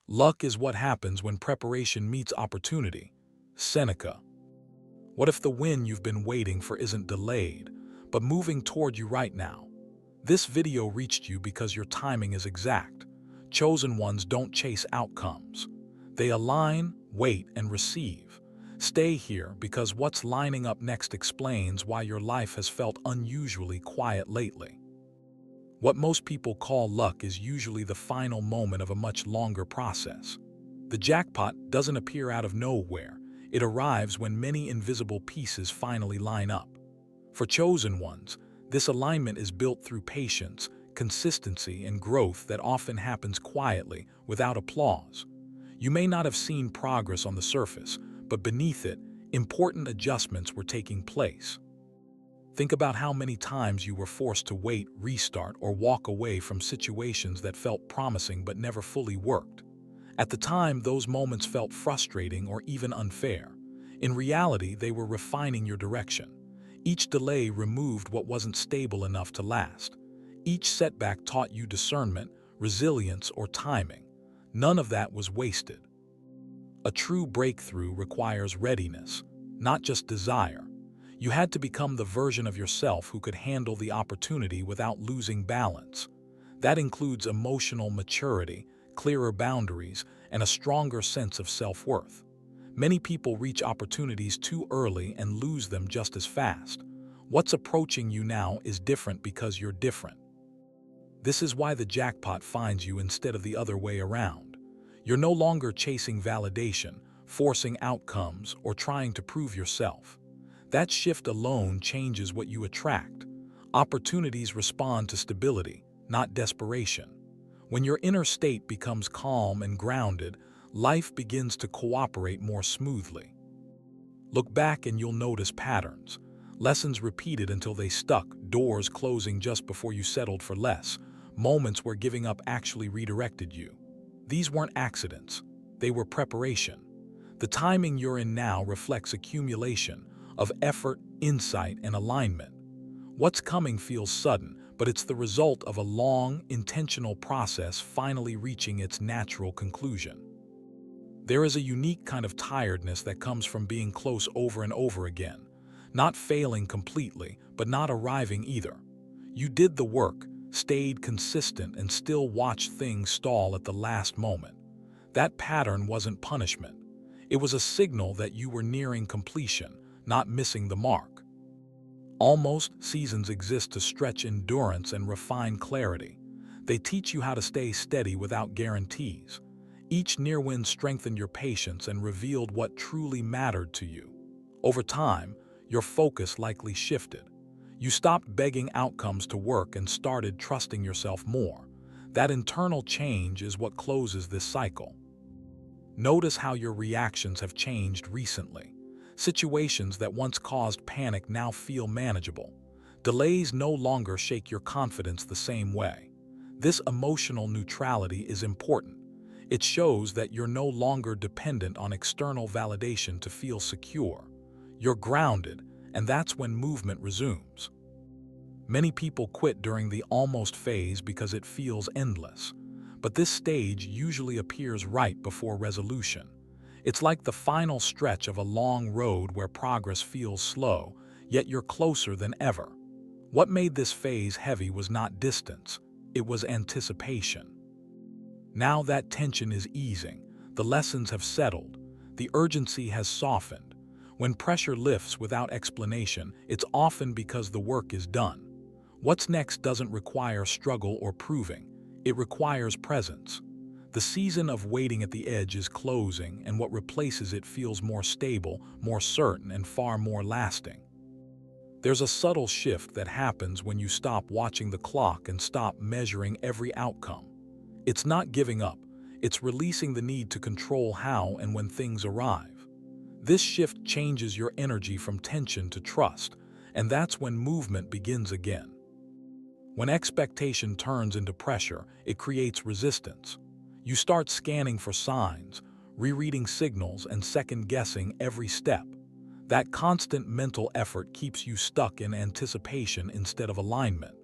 Luck is what happens when preparation meets opportunity. Seneca. What if the win you've been waiting for isn't delayed, but moving toward you right now? This video reached you because your timing is exact. Chosen ones don't chase outcomes. They align, wait, and receive. Stay here because what's lining up next explains why your life has felt unusually quiet lately. What most people call luck is usually the final moment of a much longer process. The jackpot doesn't appear out of nowhere. It arrives when many invisible pieces finally line up. For chosen ones, this alignment is built through patience, consistency, and growth that often happens quietly, without applause. You may not have seen progress on the surface, but beneath it, important adjustments were taking place. Think about how many times you were forced to wait, restart, or walk away from situations that felt promising but never fully worked. At the time, those moments felt frustrating or even unfair. In reality, they were refining your direction. Each delay removed what wasn't stable enough to last. Each setback taught you discernment, resilience, or timing. None of that was wasted. A true breakthrough requires readiness, not just desire. You had to become the version of yourself who could handle the opportunity without losing balance. That includes emotional maturity, clearer boundaries, and a stronger sense of self-worth. Many people reach opportunities too early and lose them just as fast. What's approaching you now is different because you're different. This is why the jackpot finds you instead of the other way around. You're no longer chasing validation, forcing outcomes, or trying to prove yourself. That shift alone changes what you attract. Opportunities respond to stability, not desperation. When your inner state becomes calm and grounded, life begins to cooperate more smoothly. Look back and you'll notice patterns. Lessons repeated until they stuck, doors closing just before you settled for less, moments where giving up actually redirected you. These weren't accidents. They were preparation. The timing you're in now reflects accumulation of effort, insight, and alignment. What's coming feels sudden, but it's the result of a long, intentional process finally reaching its natural conclusion. There is a unique kind of tiredness that comes from being close over and over again, not failing completely, but not arriving either. You did the work, stayed consistent, and still watched things stall at the last moment. That pattern wasn't punishment. It was a signal that you were nearing completion, not missing the mark. Almost seasons exist to stretch endurance and refine clarity. They teach you how to stay steady without guarantees. Each near win strengthened your patience and revealed what truly mattered to you. Over time, your focus likely shifted. You stopped begging outcomes to work and started trusting yourself more. That internal change is what closes this cycle. Notice how your reactions have changed recently. Situations that once caused panic now feel manageable. Delays no longer shake your confidence the same way. This emotional neutrality is important. It shows that you're no longer dependent on external validation to feel secure. You're grounded, and that's when movement resumes. Many people quit during the almost phase because it feels endless. But this stage usually appears right before resolution. It's like the final stretch of a long road where progress feels slow, yet you're closer than ever. What made this phase heavy was not distance, it was anticipation. Now that tension is easing, the lessons have settled, the urgency has softened. When pressure lifts without explanation, it's often because the work is done. What's next doesn't require struggle or proving, it requires presence. The season of waiting at the edge is closing, and what replaces it feels more stable, more certain, and far more lasting. There's a subtle shift that happens when you stop watching the clock and stop measuring every outcome. It's not giving up, it's releasing the need to control how and when things arrive. This shift changes your energy from tension to trust, and that's when movement begins again. When expectation turns into pressure, it creates resistance. You start scanning for signs, rereading signals, and second-guessing every step. That constant mental effort keeps you stuck in anticipation instead of alignment.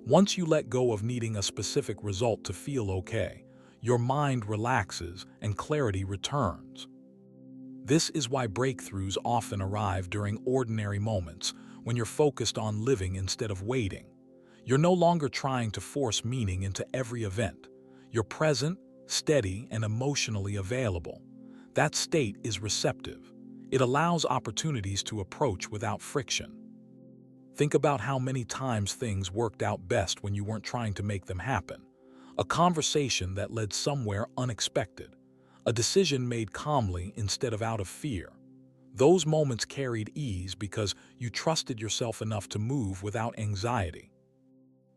Once you let go of needing a specific result to feel okay, your mind relaxes and clarity returns. This is why breakthroughs often arrive during ordinary moments, when you're focused on living instead of waiting. You're no longer trying to force meaning into every event. You're present, steady, and emotionally available. That state is receptive. It allows opportunities to approach without friction. Think about how many times things worked out best when you weren't trying to make them happen. A conversation that led somewhere unexpected. A decision made calmly instead of out of fear. Those moments carried ease because you trusted yourself enough to move without anxiety.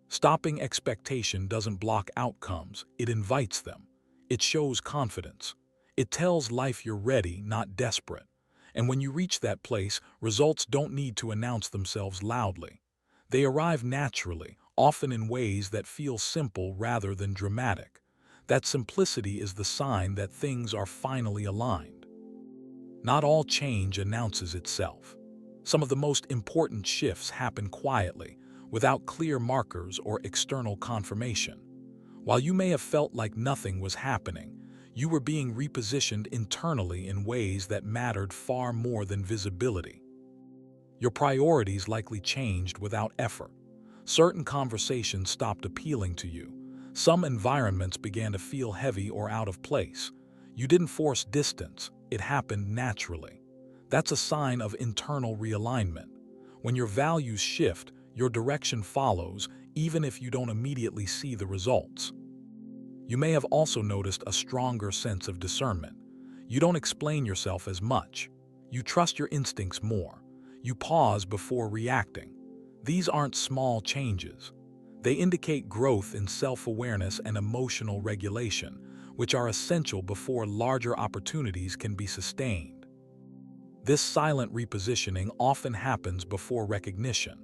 Stopping expectation doesn't block outcomes, it invites them. It shows confidence. It tells life you're ready, not desperate. And when you reach that place, results don't need to announce themselves loudly. They arrive naturally, often in ways that feel simple rather than dramatic. That simplicity is the sign that things are finally aligned. Not all change announces itself. Some of the most important shifts happen quietly, without clear markers or external confirmation. While you may have felt like nothing was happening, you were being repositioned internally in ways that mattered far more than visibility. Your priorities likely changed without effort. Certain conversations stopped appealing to you. Some environments began to feel heavy or out of place. You didn't force distance, it happened naturally. That's a sign of internal realignment. When your values shift, your direction follows, even if you don't immediately see the results. You may have also noticed a stronger sense of discernment. You don't explain yourself as much. You trust your instincts more. You pause before reacting. These aren't small changes. They indicate growth in self-awareness and emotional regulation, which are essential before larger opportunities can be sustained. This silent repositioning often happens before recognition.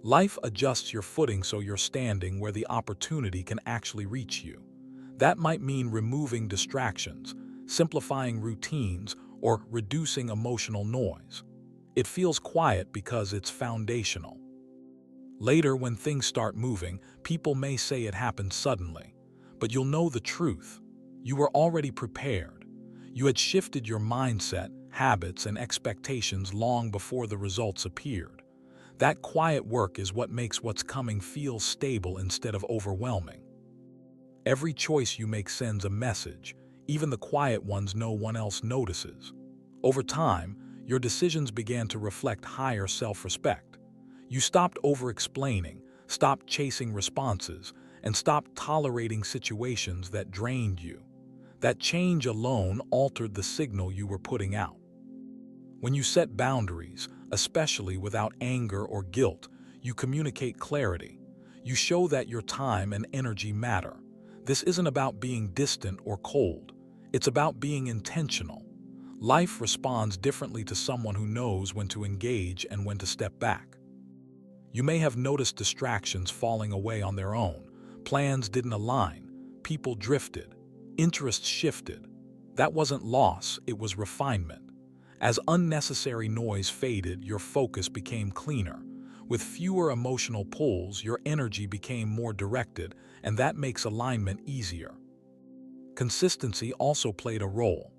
Life adjusts your footing so you're standing where the opportunity can actually reach you. That might mean removing distractions, simplifying routines, or reducing emotional noise. It feels quiet because it's foundational. Later, when things start moving, people may say it happened suddenly, but you'll know the truth. You were already prepared. You had shifted your mindset, habits, and expectations long before the results appeared. That quiet work is what makes what's coming feel stable instead of overwhelming. Every choice you make sends a message, even the quiet ones no one else notices. Over time, your decisions began to reflect higher self-respect. You stopped over-explaining, stopped chasing responses, and stopped tolerating situations that drained you. That change alone altered the signal you were putting out. When you set boundaries, especially without anger or guilt, you communicate clarity. You show that your time and energy matter. This isn't about being distant or cold. It's about being intentional. Life responds differently to someone who knows when to engage and when to step back. You may have noticed distractions falling away on their own. Plans didn't align. People drifted. Interests shifted. That wasn't loss, it was refinement. As unnecessary noise faded, your focus became cleaner. With fewer emotional pulls, your energy became more directed, and that makes alignment easier. Consistency also played a role.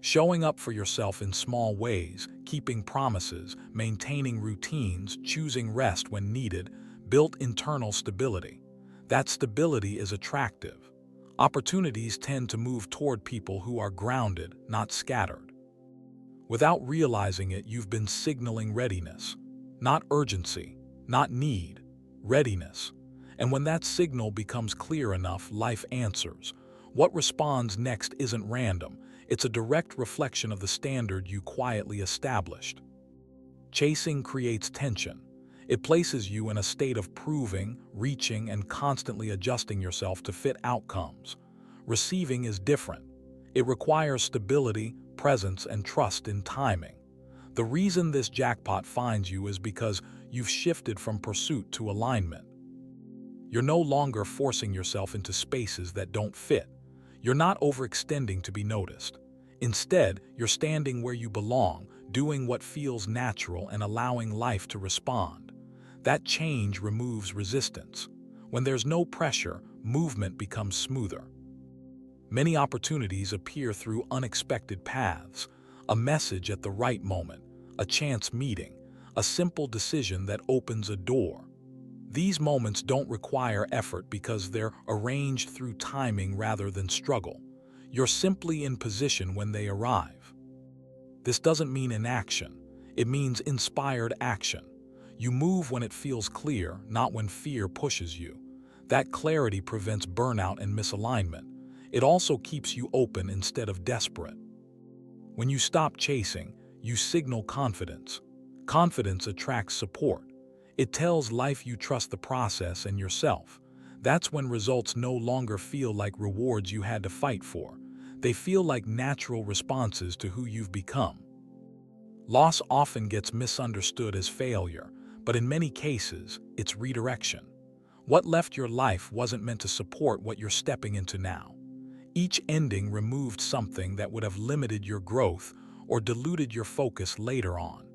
Showing up for yourself in small ways, keeping promises, maintaining routines, choosing rest when needed, built internal stability. That stability is attractive. Opportunities tend to move toward people who are grounded, not scattered. Without realizing it, you've been signaling readiness. Not urgency, not need, readiness. And when that signal becomes clear enough, life answers. What responds next isn't random. It's a direct reflection of the standard you quietly established. Chasing creates tension. It places you in a state of proving, reaching, and constantly adjusting yourself to fit outcomes. Receiving is different. It requires stability, presence, and trust in timing. The reason this jackpot finds you is because you've shifted from pursuit to alignment. You're no longer forcing yourself into spaces that don't fit. You're not overextending to be noticed. Instead, you're standing where you belong, doing what feels natural and allowing life to respond. That change removes resistance. When there's no pressure, movement becomes smoother. Many opportunities appear through unexpected paths, a message at the right moment, a chance meeting, a simple decision that opens a door. These moments don't require effort because they're arranged through timing rather than struggle. You're simply in position when they arrive. This doesn't mean inaction. It means inspired action. You move when it feels clear, not when fear pushes you. That clarity prevents burnout and misalignment. It also keeps you open instead of desperate. When you stop chasing, you signal confidence. Confidence attracts support. It tells life you trust the process and yourself. That's when results no longer feel like rewards you had to fight for. They feel like natural responses to who you've become. Loss often gets misunderstood as failure, but in many cases, it's redirection. What left your life wasn't meant to support what you're stepping into now. Each ending removed something that would have limited your growth or diluted your focus later on.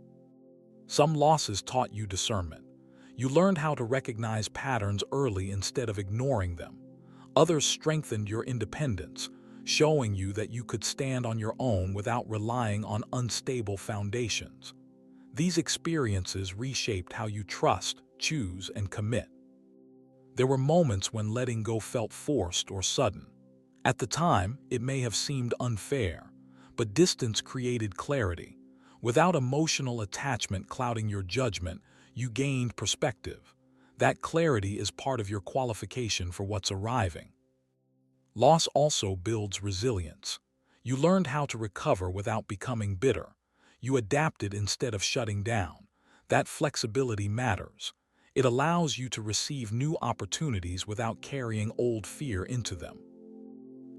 Some losses taught you discernment. You learned how to recognize patterns early instead of ignoring them. Others strengthened your independence, showing you that you could stand on your own without relying on unstable foundations. These experiences reshaped how you trust, choose, and commit. There were moments when letting go felt forced or sudden. At the time, it may have seemed unfair, but distance created clarity. Without emotional attachment clouding your judgment, you gained perspective. That clarity is part of your qualification for what's arriving. Loss also builds resilience. You learned how to recover without becoming bitter. You adapted instead of shutting down. That flexibility matters. It allows you to receive new opportunities without carrying old fear into them.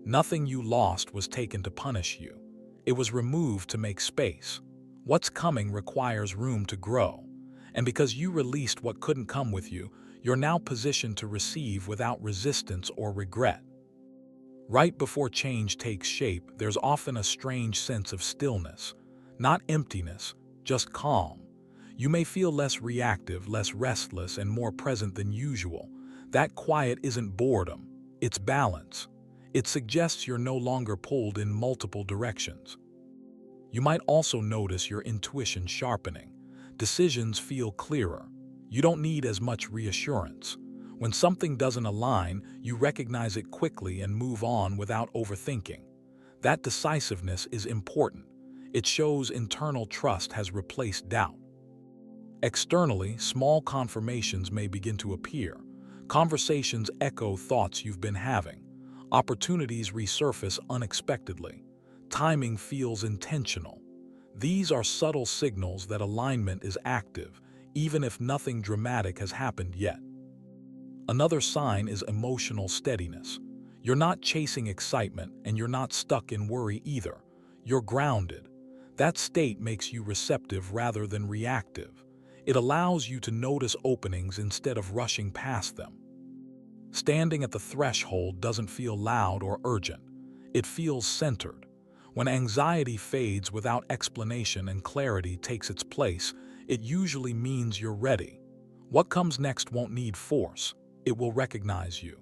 Nothing you lost was taken to punish you. It was removed to make space. What's coming requires room to grow. And because you released what couldn't come with you, you're now positioned to receive without resistance or regret. Right before change takes shape, there's often a strange sense of stillness. Not emptiness, just calm. You may feel less reactive, less restless, and more present than usual. That quiet isn't boredom, it's balance. It suggests you're no longer pulled in multiple directions. You might also notice your intuition sharpening. Decisions feel clearer. You don't need as much reassurance. When something doesn't align, you recognize it quickly and move on without overthinking. That decisiveness is important. It shows internal trust has replaced doubt. Externally, small confirmations may begin to appear. Conversations echo thoughts you've been having. Opportunities resurface unexpectedly. Timing feels intentional. These are subtle signals that alignment is active, even if nothing dramatic has happened yet. Another sign is emotional steadiness. You're not chasing excitement and you're not stuck in worry either. You're grounded. That state makes you receptive rather than reactive. It allows you to notice openings instead of rushing past them. Standing at the threshold doesn't feel loud or urgent. It feels centered. When anxiety fades without explanation and clarity takes its place, it usually means you're ready. What comes next won't need force. It will recognize you.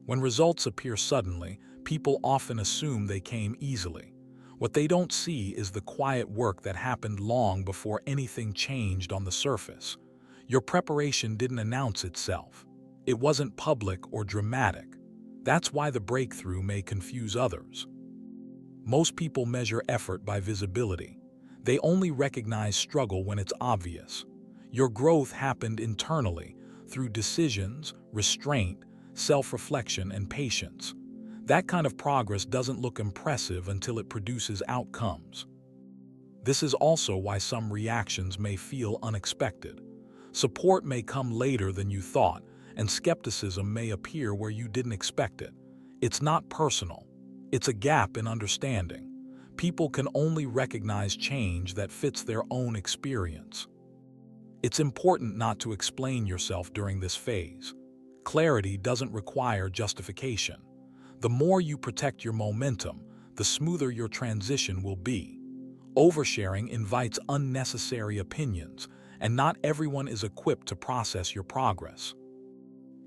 When results appear suddenly, people often assume they came easily. What they don't see is the quiet work that happened long before anything changed on the surface. Your preparation didn't announce itself. It wasn't public or dramatic. That's why the breakthrough may confuse others. Most people measure effort by visibility. They only recognize struggle when it's obvious. Your growth happened internally, through decisions, restraint, self-reflection, and patience. That kind of progress doesn't look impressive until it produces outcomes. This is also why some reactions may feel unexpected. Support may come later than you thought, and skepticism may appear where you didn't expect it. It's not personal. It's a gap in understanding. People can only recognize change that fits their own experience. It's important not to explain yourself during this phase. Clarity doesn't require justification. The more you protect your momentum, the smoother your transition will be. Oversharing invites unnecessary opinions, and not everyone is equipped to process your progress.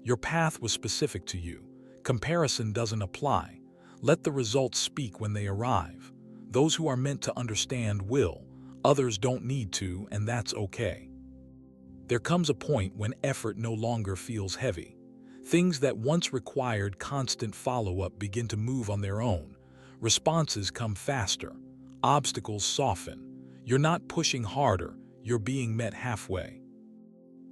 Your path was specific to you. Comparison doesn't apply. Let the results speak when they arrive. Those who are meant to understand will, others don't need to, and that's okay. There comes a point when effort no longer feels heavy. Things that once required constant follow-up begin to move on their own. Responses come faster. Obstacles soften. You're not pushing harder, you're being met halfway.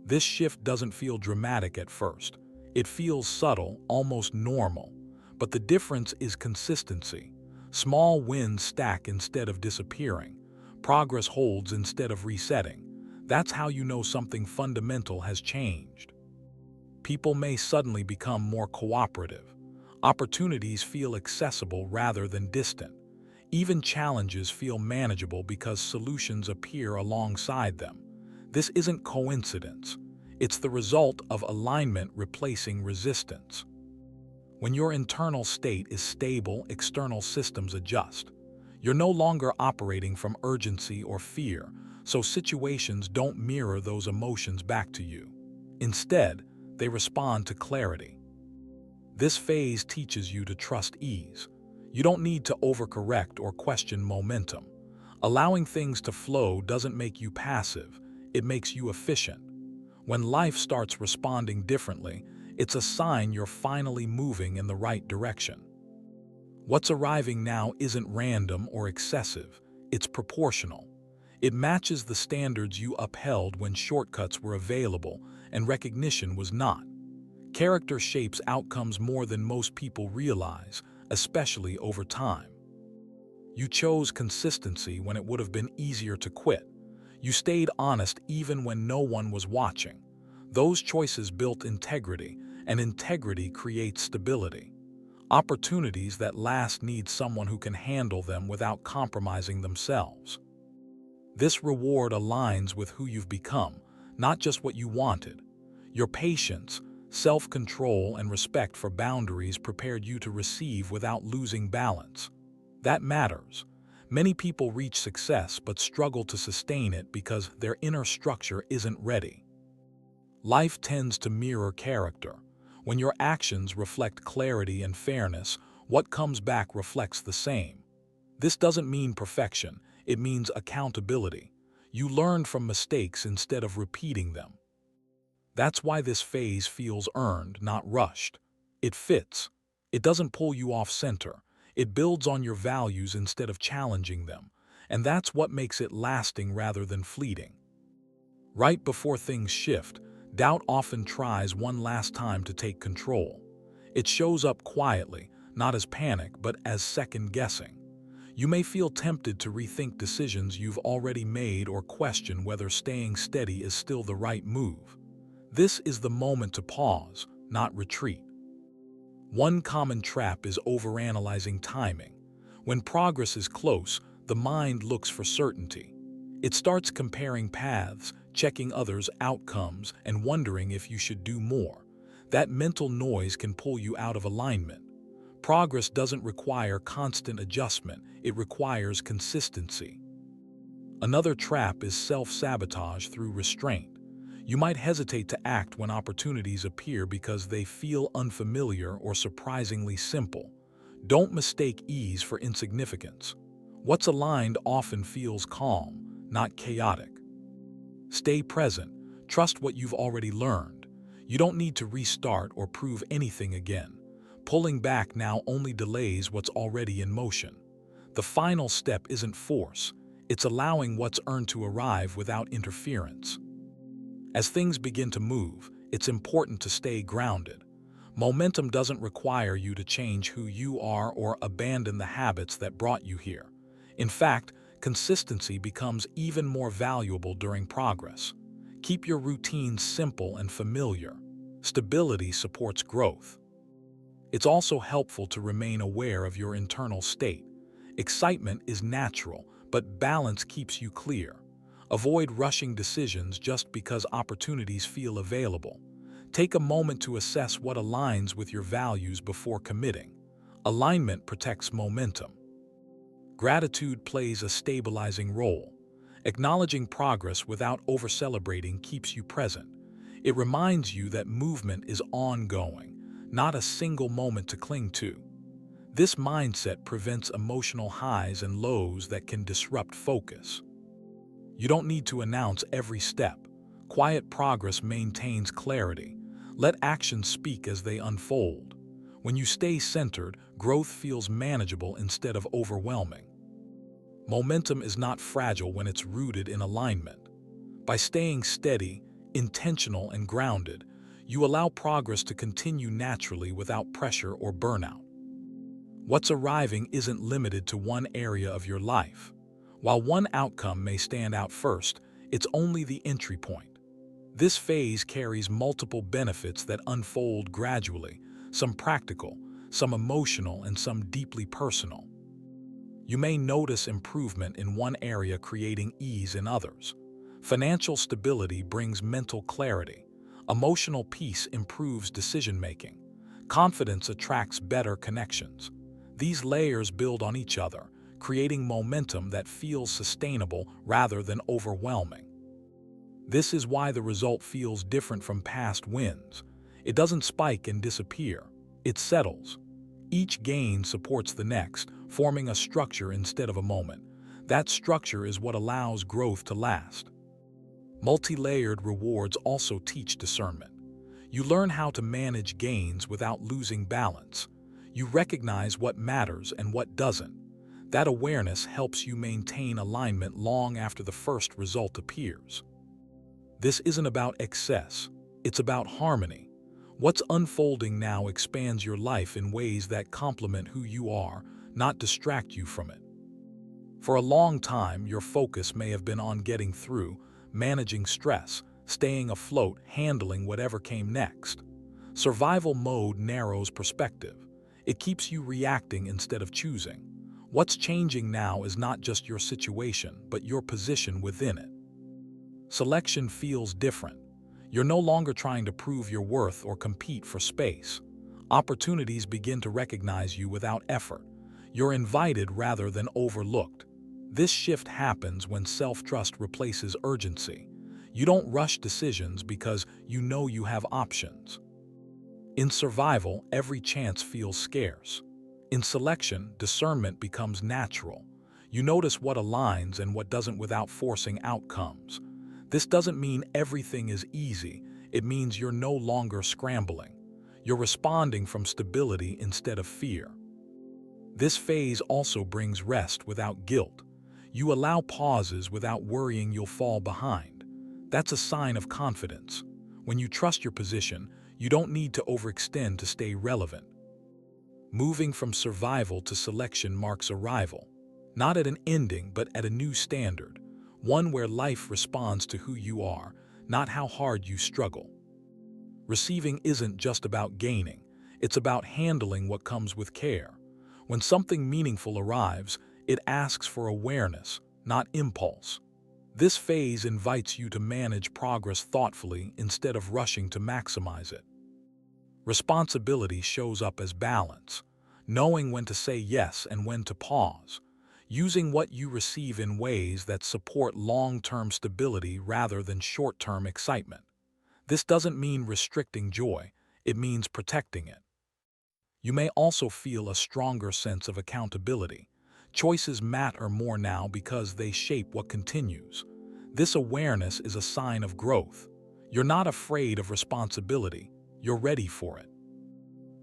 This shift doesn't feel dramatic at first. It feels subtle, almost normal. But the difference is consistency. Small wins stack instead of disappearing. Progress holds instead of resetting. That's how you know something fundamental has changed. People may suddenly become more cooperative. Opportunities feel accessible rather than distant. Even challenges feel manageable because solutions appear alongside them. This isn't coincidence. It's the result of alignment replacing resistance. When your internal state is stable, external systems adjust. You're no longer operating from urgency or fear, so situations don't mirror those emotions back to you. Instead, they respond to clarity. This phase teaches you to trust ease. You don't need to overcorrect or question momentum. Allowing things to flow doesn't make you passive, it makes you efficient. When life starts responding differently, it's a sign you're finally moving in the right direction. What's arriving now isn't random or excessive, it's proportional. It matches the standards you upheld when shortcuts were available and recognition was not. Character shapes outcomes more than most people realize, especially over time. You chose consistency when it would have been easier to quit. You stayed honest even when no one was watching. Those choices built integrity, and integrity creates stability. Opportunities that last need someone who can handle them without compromising themselves. This reward aligns with who you've become, not just what you wanted. Your patience, self-control, and respect for boundaries prepared you to receive without losing balance. That matters. Many people reach success but struggle to sustain it because their inner structure isn't ready. Life tends to mirror character. When your actions reflect clarity and fairness, what comes back reflects the same. This doesn't mean perfection, it means accountability. You learn from mistakes instead of repeating them. That's why this phase feels earned, not rushed. It fits. It doesn't pull you off center. It builds on your values instead of challenging them. And that's what makes it lasting rather than fleeting. Right before things shift, doubt often tries one last time to take control. It shows up quietly, not as panic, but as second-guessing. You may feel tempted to rethink decisions you've already made or question whether staying steady is still the right move. This is the moment to pause, not retreat. One common trap is overanalyzing timing. When progress is close, the mind looks for certainty. It starts comparing paths, checking others' outcomes, and wondering if you should do more. That mental noise can pull you out of alignment. Progress doesn't require constant adjustment, it requires consistency. Another trap is self-sabotage through restraint. You might hesitate to act when opportunities appear because they feel unfamiliar or surprisingly simple. Don't mistake ease for insignificance. What's aligned often feels calm, not chaotic. Stay present. Trust what you've already learned. You don't need to restart or prove anything again. Pulling back now only delays what's already in motion. The final step isn't force. It's allowing what's earned to arrive without interference. As things begin to move, it's important to stay grounded. Momentum doesn't require you to change who you are or abandon the habits that brought you here. In fact, consistency becomes even more valuable during progress. Keep your routines simple and familiar. Stability supports growth. It's also helpful to remain aware of your internal state. Excitement is natural, but balance keeps you clear. Avoid rushing decisions just because opportunities feel available. Take a moment to assess what aligns with your values before committing. Alignment protects momentum. Gratitude plays a stabilizing role. Acknowledging progress without over-celebrating keeps you present. It reminds you that movement is ongoing, not a single moment to cling to. This mindset prevents emotional highs and lows that can disrupt focus. You don't need to announce every step. Quiet progress maintains clarity. Let actions speak as they unfold. When you stay centered, growth feels manageable instead of overwhelming. Momentum is not fragile when it's rooted in alignment. By staying steady, intentional, and grounded, you allow progress to continue naturally without pressure or burnout. What's arriving isn't limited to one area of your life. While one outcome may stand out first, it's only the entry point. This phase carries multiple benefits that unfold gradually, some practical, some emotional, and some deeply personal. You may notice improvement in one area creating ease in others. Financial stability brings mental clarity. Emotional peace improves decision-making. Confidence attracts better connections. These layers build on each other, creating momentum that feels sustainable rather than overwhelming. This is why the result feels different from past wins. It doesn't spike and disappear. It settles. Each gain supports the next, forming a structure instead of a moment. That structure is what allows growth to last. Multi-layered rewards also teach discernment. You learn how to manage gains without losing balance. You recognize what matters and what doesn't. That awareness helps you maintain alignment long after the first result appears. This isn't about excess, it's about harmony. What's unfolding now expands your life in ways that complement who you are, not distract you from it. For a long time, your focus may have been on getting through, managing stress, staying afloat, handling whatever came next. Survival mode narrows perspective. It keeps you reacting instead of choosing. What's changing now is not just your situation, but your position within it. Selection feels different. You're no longer trying to prove your worth or compete for space. Opportunities begin to recognize you without effort. You're invited rather than overlooked. This shift happens when self-trust replaces urgency. You don't rush decisions because you know you have options. In survival, every chance feels scarce. In selection, discernment becomes natural. You notice what aligns and what doesn't without forcing outcomes. This doesn't mean everything is easy. It means you're no longer scrambling. You're responding from stability instead of fear. This phase also brings rest without guilt. You allow pauses without worrying you'll fall behind. That's a sign of confidence. When you trust your position, you don't need to overextend to stay relevant. Moving from survival to selection marks arrival, not at an ending but at a new standard, one where life responds to who you are, not how hard you struggle. Receiving isn't just about gaining, it's about handling what comes with care. When something meaningful arrives, it asks for awareness, not impulse. This phase invites you to manage progress thoughtfully instead of rushing to maximize it. Responsibility shows up as balance, knowing when to say yes and when to pause, using what you receive in ways that support long-term stability rather than short-term excitement. This doesn't mean restricting joy, it means protecting it. You may also feel a stronger sense of accountability. Choices matter more now because they shape what continues. This awareness is a sign of growth. You're not afraid of responsibility, you're ready for it.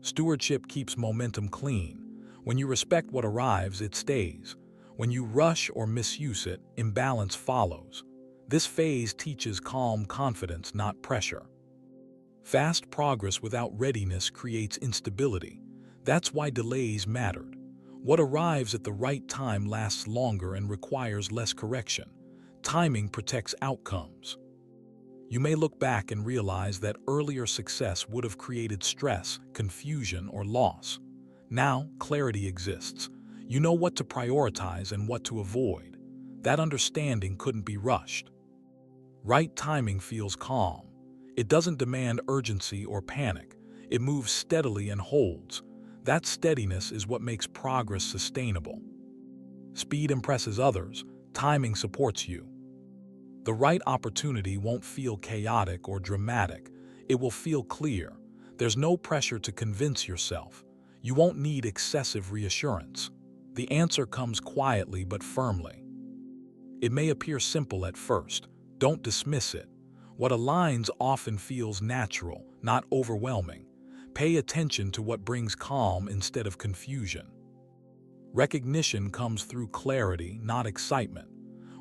Stewardship keeps momentum clean. When you respect what arrives, it stays. When you rush or misuse it, imbalance follows. This phase teaches calm confidence, not pressure. Fast progress without readiness creates instability. That's why delays mattered. What arrives at the right time lasts longer and requires less correction. Timing protects outcomes. You may look back and realize that earlier success would have created stress, confusion, or loss. Now, clarity exists. You know what to prioritize and what to avoid. That understanding couldn't be rushed. Right timing feels calm. It doesn't demand urgency or panic. It moves steadily and holds. That steadiness is what makes progress sustainable. Speed impresses others, timing supports you. The right opportunity won't feel chaotic or dramatic. It will feel clear. There's no pressure to convince yourself. You won't need excessive reassurance. The answer comes quietly but firmly. It may appear simple at first. Don't dismiss it. What aligns often feels natural, not overwhelming. Pay attention to what brings calm instead of confusion. Recognition comes through clarity, not excitement.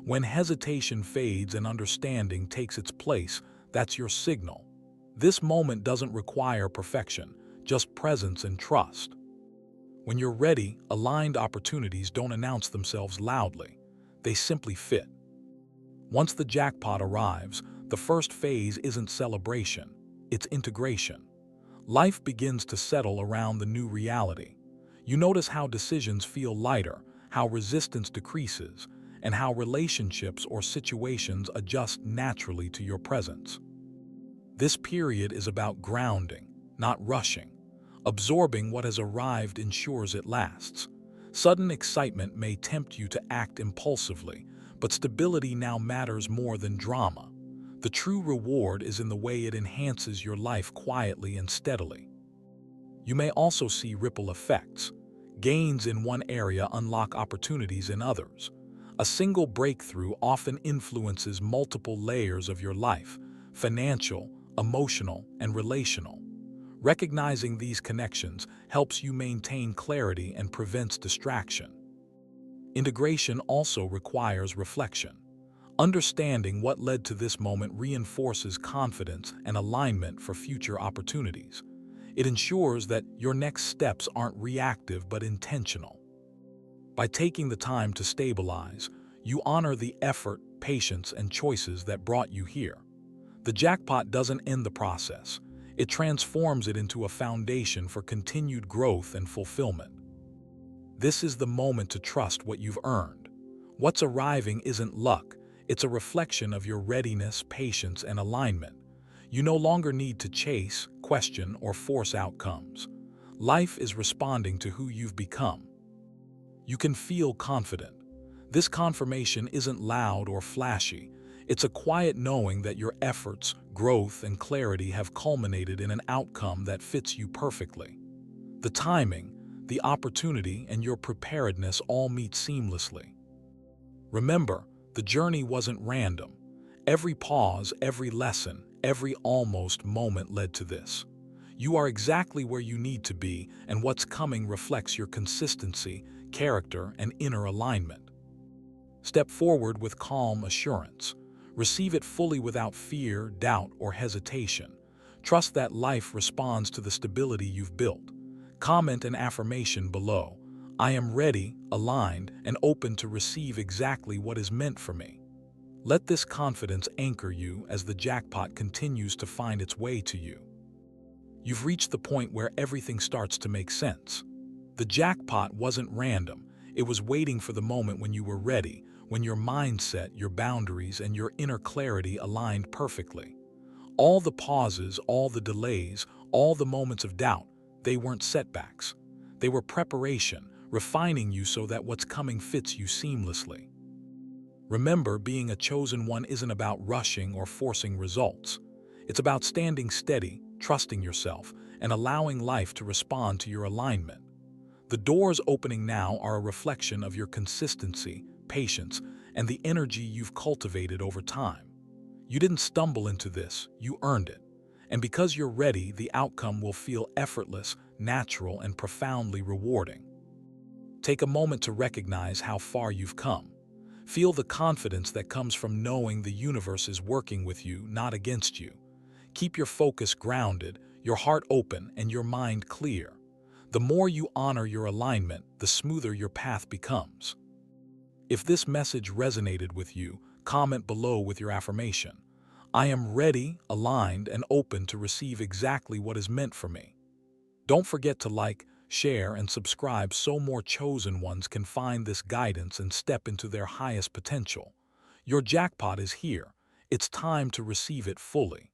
When hesitation fades and understanding takes its place, that's your signal. This moment doesn't require perfection, just presence and trust. When you're ready, aligned opportunities don't announce themselves loudly. They simply fit. Once the jackpot arrives, the first phase isn't celebration, it's integration. Life begins to settle around the new reality. You notice how decisions feel lighter, how resistance decreases, and how relationships or situations adjust naturally to your presence. This period is about grounding, not rushing. Absorbing what has arrived ensures it lasts. Sudden excitement may tempt you to act impulsively, but stability now matters more than drama. The true reward is in the way it enhances your life quietly and steadily. You may also see ripple effects. Gains in one area unlock opportunities in others. A single breakthrough often influences multiple layers of your life: financial, emotional, and relational. Recognizing these connections helps you maintain clarity and prevents distraction. Integration also requires reflection. Understanding what led to this moment reinforces confidence and alignment for future opportunities. It ensures that your next steps aren't reactive but intentional. By taking the time to stabilize, you honor the effort, patience, and choices that brought you here. The jackpot doesn't end the process. It transforms it into a foundation for continued growth and fulfillment. This is the moment to trust what you've earned. What's arriving isn't luck, it's a reflection of your readiness, patience, and alignment. You no longer need to chase, question, or force outcomes. Life is responding to who you've become. You can feel confident. This confirmation isn't loud or flashy. It's a quiet knowing that your efforts, growth, and clarity have culminated in an outcome that fits you perfectly. The timing, the opportunity, and your preparedness all meet seamlessly. Remember, the journey wasn't random. Every pause, every lesson, every almost moment led to this. You are exactly where you need to be, and what's coming reflects your consistency, character, and inner alignment. Step forward with calm assurance. Receive it fully without fear, doubt, or hesitation. Trust that life responds to the stability you've built. Comment an affirmation below. I am ready, aligned, and open to receive exactly what is meant for me. Let this confidence anchor you as the jackpot continues to find its way to you. You've reached the point where everything starts to make sense. The jackpot wasn't random. It was waiting for the moment when you were ready, when your mindset, your boundaries, and your inner clarity aligned perfectly. All the pauses, all the delays, all the moments of doubt, they weren't setbacks. They were preparation, refining you so that what's coming fits you seamlessly. Remember, being a chosen one isn't about rushing or forcing results. It's about standing steady, trusting yourself, and allowing life to respond to your alignment. The doors opening now are a reflection of your consistency, patience, and the energy you've cultivated over time. You didn't stumble into this, you earned it. And because you're ready, the outcome will feel effortless, natural, and profoundly rewarding. Take a moment to recognize how far you've come. Feel the confidence that comes from knowing the universe is working with you, not against you. Keep your focus grounded, your heart open, and your mind clear. The more you honor your alignment, the smoother your path becomes. If this message resonated with you, comment below with your affirmation. I am ready, aligned, and open to receive exactly what is meant for me. Don't forget to like, share, and subscribe so more chosen ones can find this guidance and step into their highest potential. Your jackpot is here. It's time to receive it fully.